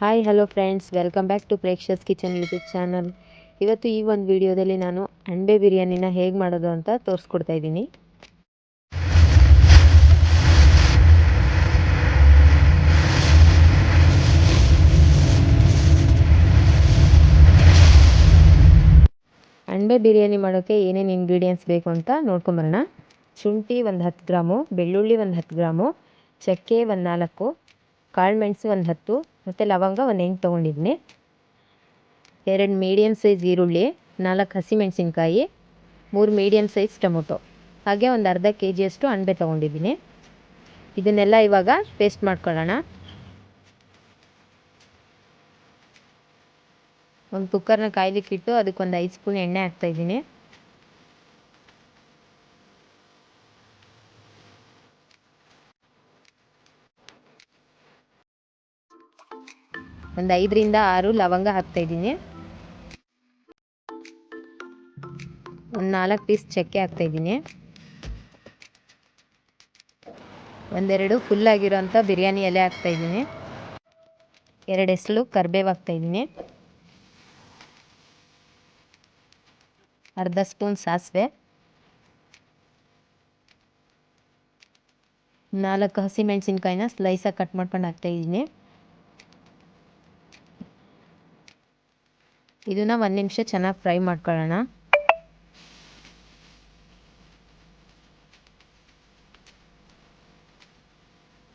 Hi hello friends, welcome back to Preksha's kitchen YouTube channel. ಇವತ್ತು ಈ ಒಂದು ವಿಡಿಯೋದಲ್ಲಿ ನಾನು ಅಣಬೆ ಬಿರಿಯಾನಿನ ಹೇಗೆ ಮಾಡೋದು ಅಂತ ತೋರಿಸ್ಕೊಡ್ತಾ ಇದ್ದೀನಿ. ಅಣಬೆ ಬಿರಿಯಾನಿ ಮಾಡೋಕ್ಕೆ ಏನೇನು ಇಂಗ್ರೀಡಿಯೆಂಟ್ಸ್ ಬೇಕು ಅಂತ ನೋಡ್ಕೊಂಬರೋಣ. ಶುಂಠಿ ಒಂದು 10 ಗ್ರಾಮು, ಬೆಳ್ಳುಳ್ಳಿ ಒಂದು 10 ಗ್ರಾಮು, ಚಕ್ಕೆ ಒಂದು 4, ಕಾಳುಮೆಣಸು ಒಂದು 10 ಮತ್ತು ಲವಂಗ ಒಂದು 8 ತೊಗೊಂಡಿದ್ದೀನಿ. 2 ಮೀಡಿಯಮ್ ಸೈಜ್ ಈರುಳ್ಳಿ, 4 ಹಸಿಮೆಣಸಿನ್ಕಾಯಿ, 3 ಮೀಡಿಯಮ್ ಸೈಜ್ ಟೊಮೊಟೊ, ಹಾಗೆ ಒಂದು ಅರ್ಧ kg ಅಣಬೆ ತೊಗೊಂಡಿದ್ದೀನಿ. ಇದನ್ನೆಲ್ಲ ಇವಾಗ ಪೇಸ್ಟ್ ಮಾಡ್ಕೊಳ್ಳೋಣ. ಒಂದು ಕುಕ್ಕರ್ನ ಕಾಯ್ಲಿಕ್ಕಿಟ್ಟು ಅದಕ್ಕೊಂದು 5 ಸ್ಪೂನ್ ಎಣ್ಣೆ ಹಾಕ್ತಾಯಿದ್ದೀನಿ. ಒಂದು 5 ರಿಂದ 6 ಲವಂಗ ಹಾಕ್ತಾಯಿದ್ದೀನಿ. ಒಂದು 4 ಪೀಸ್ ಚಕ್ಕೆ ಹಾಕ್ತಾಯಿದ್ದೀನಿ. ಒಂದೆರಡು ಫುಲ್ ಆಗಿರೋಂಥ ಬಿರಿಯಾನಿ ಎಲೆ ಹಾಕ್ತಾಯಿದ್ದೀನಿ. 2 ಎಸಳು ಕರಿಬೇವು ಹಾಕ್ತಾಯಿದ್ದೀನಿ. ಅರ್ಧ ಸ್ಪೂನ್ ಸಾಸಿವೆ, 4 ಹಸಿಮೆಣಸಿನ್ಕಾಯಿನ ಸ್ಲೈಸಾಗಿ ಕಟ್ ಮಾಡ್ಕೊಂಡು ಹಾಕ್ತಾಯಿದ್ದೀನಿ. ಇದನ್ನು 1 ನಿಮಿಷ ಚೆನ್ನಾಗಿ ಫ್ರೈ ಮಾಡ್ಕೊಳ್ಳೋಣ.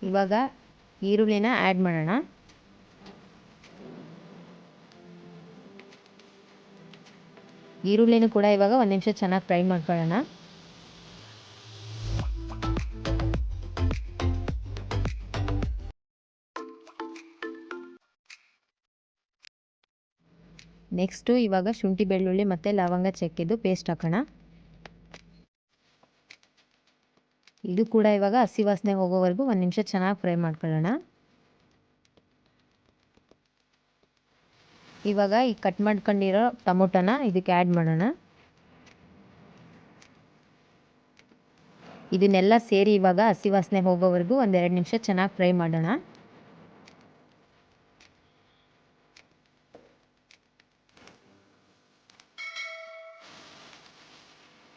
ಇವಾಗ ಈರುಳ್ಳಿನ ಆ್ಯಡ್ ಮಾಡೋಣ. ಈರುಳ್ಳಿನೂ ಕೂಡ ಇವಾಗ 1 ನಿಮಿಷ ಚೆನ್ನಾಗಿ ಫ್ರೈ ಮಾಡ್ಕೊಳ್ಳೋಣ. ನೆಕ್ಸ್ಟು ಇವಾಗ ಶುಂಠಿ ಬೆಳ್ಳುಳ್ಳಿ ಮತ್ತು ಲವಂಗ ಚಕ್ಕೆದು ಪೇಸ್ಟ್ ಹಾಕೋಣ. ಇದು ಕೂಡ ಇವಾಗ ಹಸಿ ವಾಸನೆ ಹೋಗೋವರೆಗೂ 1 ನಿಮಿಷ ಚೆನ್ನಾಗಿ ಫ್ರೈ ಮಾಡ್ಕೊಳ್ಳೋಣ. ಇವಾಗ ಈ ಕಟ್ ಮಾಡ್ಕೊಂಡಿರೋ ಟೊಮೊಟೊನ ಇದಕ್ಕೆ ಆ್ಯಡ್ ಮಾಡೋಣ. ಇದನ್ನೆಲ್ಲ ಸೇರಿ ಇವಾಗ ಹಸಿ ವಾಸನೆ ಹೋಗೋವರೆಗೂ 1-2 ನಿಮಿಷ ಚೆನ್ನಾಗಿ ಫ್ರೈ ಮಾಡೋಣ.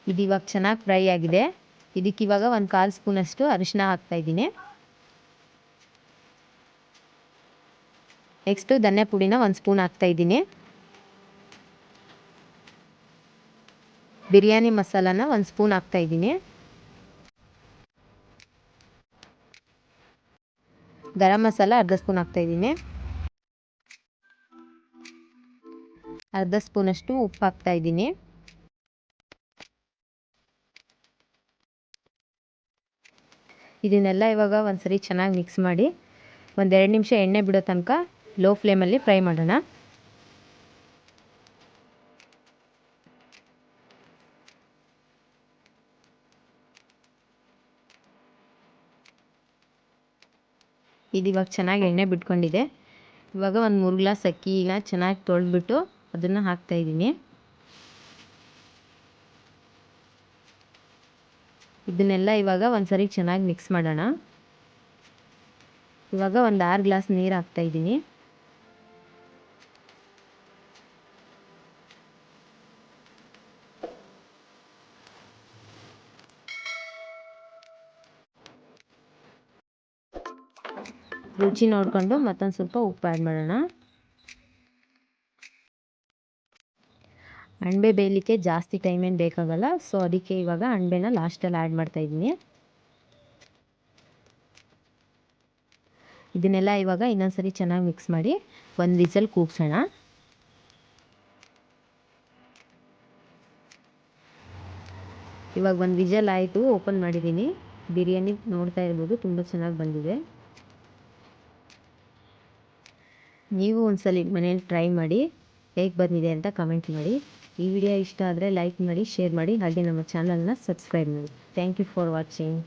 ಇದು ಇವಾಗ ಚೆನ್ನಾಗಿ ಫ್ರೈ ಆಗಿದೆ. ಇದಕ್ಕಿವಾಗ 1/4 ಸ್ಪೂನಷ್ಟು ಅರಿಶಿನ ಹಾಕ್ತಾಯಿದ್ದೀನಿ. ನೆಕ್ಸ್ಟು ಧನಿಯಾ ಪುಡಿನ 1 ಸ್ಪೂನ್ ಹಾಕ್ತಾಯಿದ್ದೀನಿ. ಬಿರಿಯಾನಿ ಮಸಾಲಾನ 1 ಸ್ಪೂನ್ ಹಾಕ್ತಾಯಿದ್ದೀನಿ. ಗರಂ ಮಸಾಲ ಅರ್ಧ ಸ್ಪೂನ್ ಹಾಕ್ತಾಯಿದ್ದೀನಿ. ಅರ್ಧ ಸ್ಪೂನಷ್ಟು ಉಪ್ಪು ಹಾಕ್ತಾಯಿದ್ದೀನಿ. ಇದನ್ನೆಲ್ಲ ಇವಾಗ ಒಂದ್ಸರಿ ಚೆನ್ನಾಗಿ ಮಿಕ್ಸ್ ಮಾಡಿ 1-2 ನಿಮಿಷ ಎಣ್ಣೆ ಬಿಡೋ ತನಕ ಲೋ ಫ್ಲೇಮಲ್ಲಿ ಫ್ರೈ ಮಾಡೋಣ. ಇದು ಇವಾಗ ಚೆನ್ನಾಗಿ ಎಣ್ಣೆ ಬಿಟ್ಕೊಂಡಿದೆ. ಇವಾಗ ಒಂದು 3 ಗ್ಲಾಸ್ ಅಕ್ಕಿನ ಚೆನ್ನಾಗಿ ತೊಳೆದ್ಬಿಟ್ಟು ಅದನ್ನು ಹಾಕ್ತಾಯಿದ್ದೀನಿ. ಇದನ್ನೆಲ್ಲ ಇವಾಗ ಒಂದ್ಸರಿ ಚೆನ್ನಾಗಿ ಮಿಕ್ಸ್ ಮಾಡೋಣ. ಇವಾಗ ಒಂದು 6 ಗ್ಲಾಸ್ ನೀರು ಹಾಕ್ತಾಯಿದ್ದೀನಿ. ರುಚಿ ನೋಡಿಕೊಂಡು ಮತ್ತೊಂದು ಸ್ವಲ್ಪ ಉಪ್ಪು ಆ್ಯಡ್ ಮಾಡೋಣ. ಅಣಬೆ ಬೇಯಲಿಕ್ಕೆ ಜಾಸ್ತಿ ಟೈಮ್ ಏನು ಬೇಕಾಗಲ್ಲ, ಸೊ ಅದಕ್ಕೆ ಇವಾಗ ಅಣಬೆನ ಲಾಸ್ಟಲ್ಲಿ ಆ್ಯಡ್ ಮಾಡ್ತಾಯಿದ್ದೀನಿ. ಇದನ್ನೆಲ್ಲ ಇವಾಗ ಇನ್ನೊಂದ್ಸರಿ ಚೆನ್ನಾಗಿ ಮಿಕ್ಸ್ ಮಾಡಿ 1 ವಿಸಲ್ ಕೂಗ್ಸೋಣ. ಇವಾಗ 1 ವಿಸಲ್ ಆಯಿತು, ಓಪನ್ ಮಾಡಿದ್ದೀನಿ. ಬಿರಿಯಾನಿ ನೋಡ್ತಾ ಇರ್ಬೋದು, ತುಂಬ ಚೆನ್ನಾಗಿ ಬಂದಿದೆ. ನೀವು ಒಂದ್ಸಲಿ ಮನೇಲಿ ಟ್ರೈ ಮಾಡಿ ಹೇಗೆ ಬಂದಿದೆ ಅಂತ ಕಮೆಂಟ್ ಮಾಡಿ. ಈ ವಿಡಿಯೋ ಇಷ್ಟ ಆದರೆ ಲೈಕ್ ಮಾಡಿ, ಶೇರ್ ಮಾಡಿ, ಹಾಗೆ ನಮ್ಮ ಚಾನಲ್ನ ಸಬ್ಸ್ಕ್ರೈಬ್ ಮಾಡಿ. Thank you for watching.